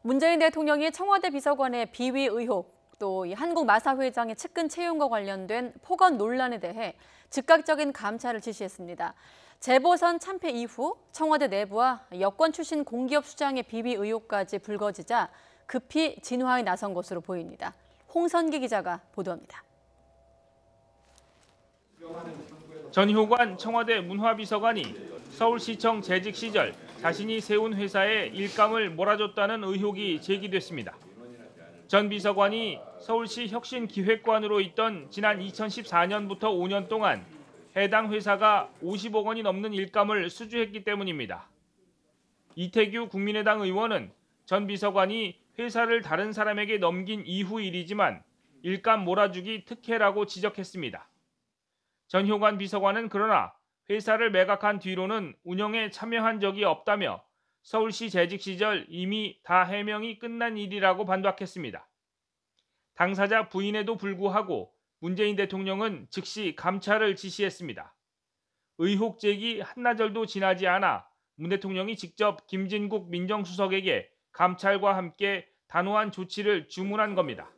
문재인 대통령이 청와대 비서관의 비위 의혹, 또 이 한국마사 회장의 측근 채용과 관련된 폭언 논란에 대해 즉각적인 감찰을 지시했습니다. 재보선 참패 이후 청와대 내부와 여권 출신 공기업 수장의 비위 의혹까지 불거지자 급히 진화에 나선 것으로 보입니다. 홍선기 기자가 보도합니다. 전효관 청와대 문화비서관이 서울시청 재직 시절 자신이 세운 회사에 일감을 몰아줬다는 의혹이 제기됐습니다. 전 비서관이 서울시 혁신기획관으로 있던 지난 2014년부터 5년 동안 해당 회사가 50억 원이 넘는 일감을 수주했기 때문입니다. 이태규 국민의당 의원은 전 비서관이 회사를 다른 사람에게 넘긴 이후 일이지만 일감 몰아주기 특혜라고 지적했습니다. 전효관 비서관은 그러나 회사를 매각한 뒤로는 운영에 참여한 적이 없다며 서울시 재직 시절 이미 다 해명이 끝난 일이라고 반박했습니다. 당사자 부인에도 불구하고 문재인 대통령은 즉시 감찰을 지시했습니다. 의혹 제기 한나절도 지나지 않아 문 대통령이 직접 김진국 민정수석에게 감찰과 함께 단호한 조치를 주문한 겁니다.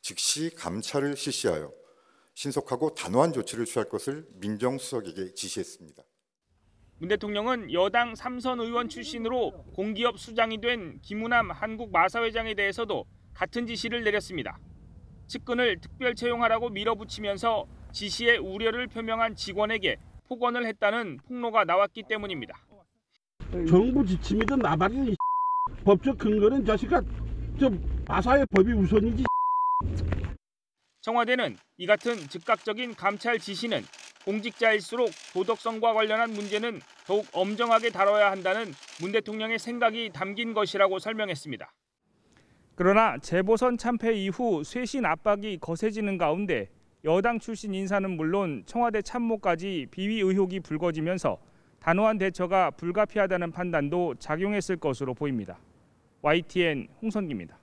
즉시 감찰을 실시하여 신속하고 단호한 조치를 취할 것을 민정수석에게 지시했습니다. 문 대통령은 여당 3선 의원 출신으로 공기업 수장이 된 김우남 한국마사회장에 대해서도 같은 지시를 내렸습니다. 측근을 특별 채용하라고 밀어붙이면서 지시의 우려를 표명한 직원에게 폭언을 했다는 폭로가 나왔기 때문입니다. 정부 지침이든 나발이든 법적 근거는 자식아 마사의 법이 우선이지. 청와대는 이 같은 즉각적인 감찰 지시는 공직자일수록 도덕성과 관련한 문제는 더욱 엄정하게 다뤄야 한다는 문 대통령의 생각이 담긴 것이라고 설명했습니다. 그러나 재보선 참패 이후 쇄신 압박이 거세지는 가운데 여당 출신 인사는 물론 청와대 참모까지 비위 의혹이 불거지면서 단호한 대처가 불가피하다는 판단도 작용했을 것으로 보입니다. YTN 홍선기입니다.